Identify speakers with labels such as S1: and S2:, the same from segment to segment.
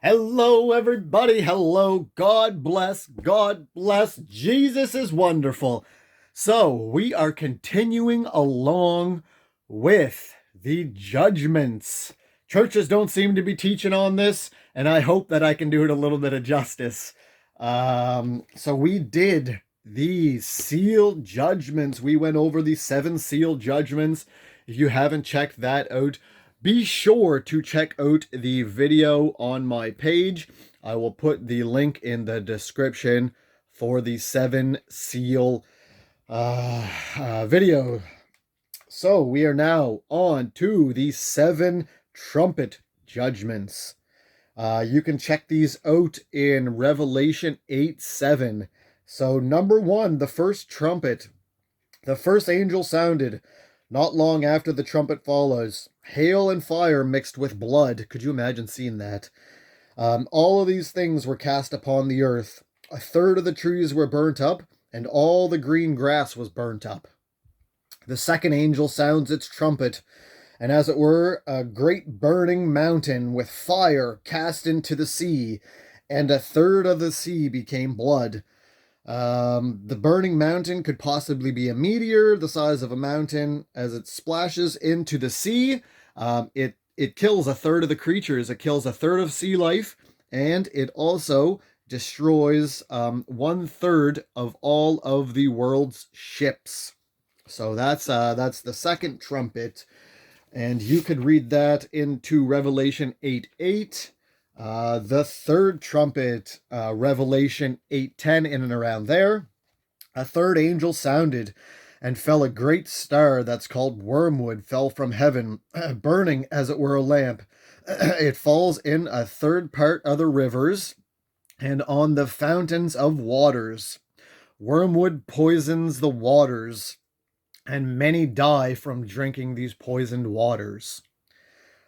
S1: Hello, everybody. Hello. God bless. God bless. Jesus is wonderful. So, we are continuing along with the judgments. Churches don't seem to be teaching on this, and I hope that I can do it a little bit of justice. So, we did the seal judgments. We went over the 7 seal judgments. If you haven't checked that out, be sure to check out the video on my page. I will put the link in the description for the 7 seal video. So we are now on to the 7 trumpet judgments. You can check these out in Revelation 8:7. So number 1, the first trumpet. The first angel sounded. Not long after the trumpet follows. Hail and fire mixed with blood. Could you imagine seeing that? All of these things were cast upon the earth. A third of the trees were burnt up, and all the green grass was burnt up. The second angel sounds its trumpet, and as it were, a great burning mountain with fire cast into the sea, and a third of the sea became blood. The burning mountain could possibly be a meteor the size of a mountain. As it splashes into the sea, it kills a third of the creatures. It kills a third of sea life, and it also destroys 1/3 of all of the world's ships. So that's the second trumpet, and you could read that into Revelation 8:8. The third trumpet, Revelation 8:10, in and around there. A third angel sounded, and fell a great star that's called wormwood, fell from heaven, burning as it were a lamp. It falls in a third part of the rivers, and on the fountains of waters. Wormwood poisons the waters, and many die from drinking these poisoned waters.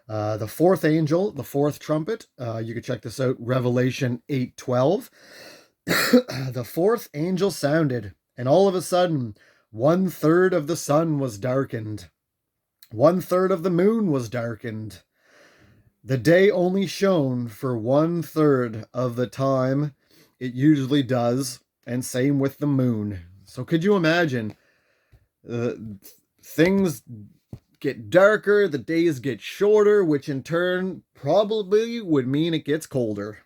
S1: The fourth angel, the fourth trumpet, you can check this out, Revelation 8:12. The fourth angel sounded, and all of a sudden, 1/3 of the sun was darkened. 1/3 of the moon was darkened. The day only shone for 1/3 of the time it usually does, and same with the moon. So could you imagine? Things get darker, the days get shorter, which in turn probably would mean it gets colder.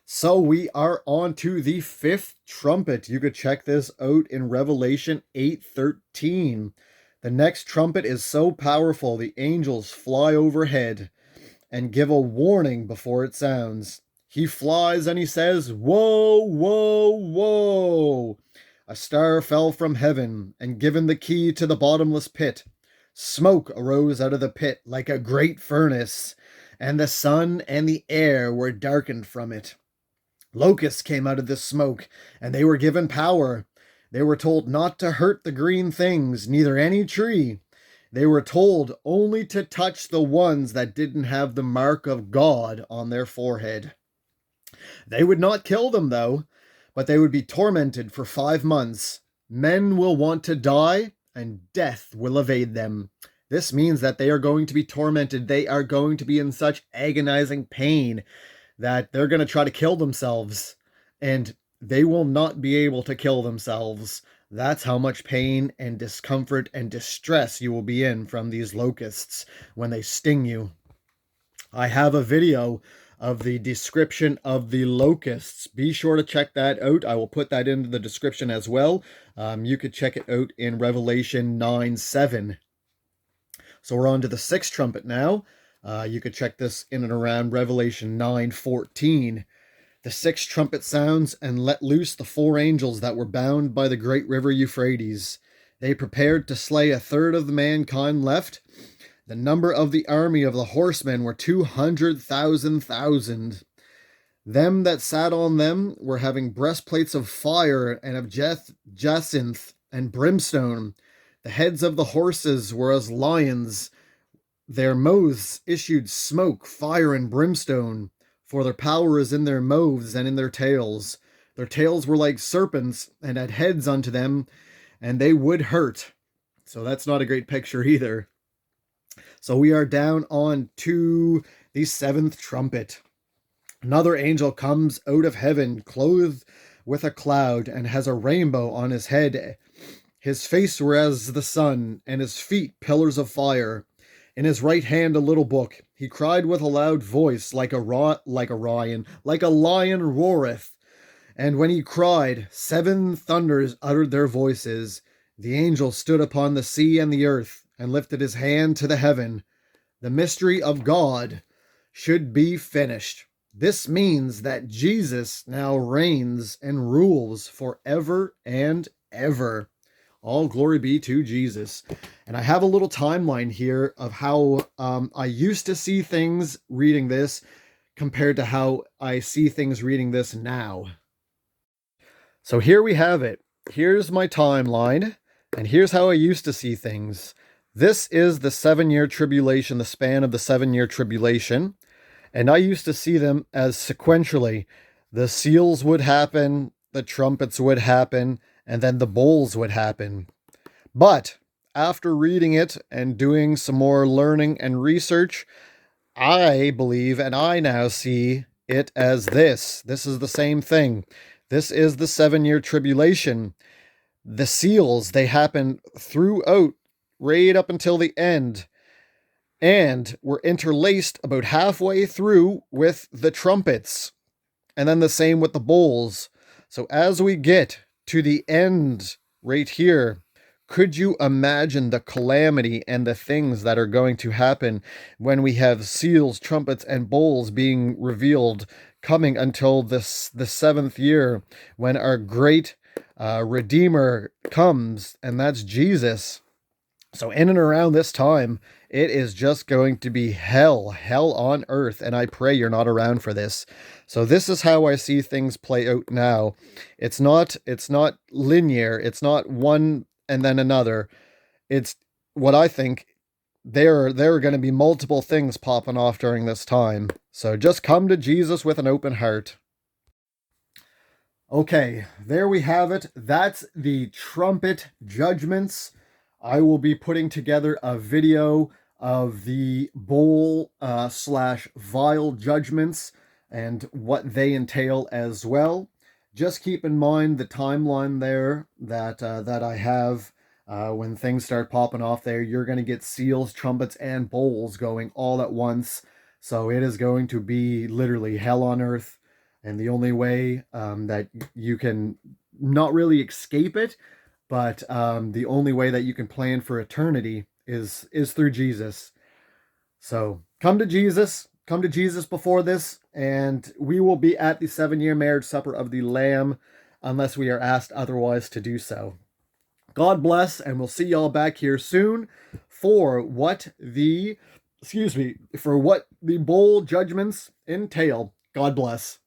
S1: So we are on to the fifth trumpet. You could check this out in Revelation 8:13. The next trumpet is so powerful the angels fly overhead and give a warning before it sounds. He flies and he says, "Whoa, whoa, whoa." A star fell from heaven and given the key to the bottomless pit. Smoke arose out of the pit like a great furnace, and the sun and the air were darkened from it. Locusts came out of this smoke, and they were given power. They were told not to hurt the green things, neither any tree. They were told only to touch the ones that didn't have the mark of God on their forehead. They would not kill them, though, but they would be tormented for 5 months. Men will want to die, and death will evade them. This means that they are going to be tormented. They are going to be in such agonizing pain that they're going to try to kill themselves, and they will not be able to kill themselves. That's how much pain and discomfort and distress you will be in from these locusts when they sting you. I have a video of the description of the locusts. Be sure to check that out. I will put that into the description as well. You could check it out in Revelation 9:7. So we're on to the sixth trumpet now. You could check this in and around Revelation 9:14. The sixth trumpet sounds and let loose the 4 angels that were bound by the great river Euphrates. They prepared to slay a third of the mankind left. The number of the army of the horsemen were 200,000. Them that sat on them were having breastplates of fire and of jacinth and brimstone. The heads of the horses were as lions. Their mouths issued smoke, fire, and brimstone, for their power is in their mouths and in their tails. Their tails were like serpents, and had heads unto them, and they would hurt. So that's not a great picture either. So we are down on to the 7th trumpet. Another angel comes out of heaven, clothed with a cloud, and has a rainbow on his head. His face were as the sun, and his feet pillars of fire. In his right hand a little book. He cried with a loud voice, like a lion roareth. And when he cried, 7 thunders uttered their voices. The angel stood upon the sea and the earth, and lifted his hand to the heaven. The mystery of God should be finished. This means that Jesus now reigns and rules forever and ever. All glory be to Jesus. And I have a little timeline here of how I used to see things reading this compared to how I see things reading this now. So here we have it. Here's my timeline, and here's how I used to see things. This is the 7-year tribulation, the span of the 7-year tribulation. And I used to see them as sequentially. The seals would happen, the trumpets would happen, and then the bowls would happen. But after reading it and doing some more learning and research, I believe and I now see it as this. This is the same thing. This is the 7-year tribulation. The seals, they happen throughout, right up until the end, and were interlaced about halfway through with the trumpets, and then the same with the bowls. So as we get to the end right here, could you imagine the calamity and the things that are going to happen when we have seals, trumpets, and bowls being revealed coming until the 7th year, when our great Redeemer comes, and that's Jesus. So in and around this time, it is just going to be hell on earth, and I pray you're not around for this. So this is how I see things play out now. It's not linear. It's not one and then another. It's what I think there are going to be multiple things popping off during this time. So just come to Jesus with an open heart. Okay, there we have it. That's the Trumpet Judgements. I will be putting together a video of the bowl slash vial judgments and what they entail as well. Just keep in mind the timeline there that I have. When things start popping off there, you're going to get seals, trumpets, and bowls going all at once. So it is going to be literally hell on earth. And the only way that you can not really escape it, but the only way that you can plan for eternity is through Jesus. So come to Jesus. Come to Jesus before this, and we will be at the 7-year marriage supper of the Lamb unless we are asked otherwise to do so. God bless, and we'll see y'all back here soon for what the bowl judgments entail. God bless.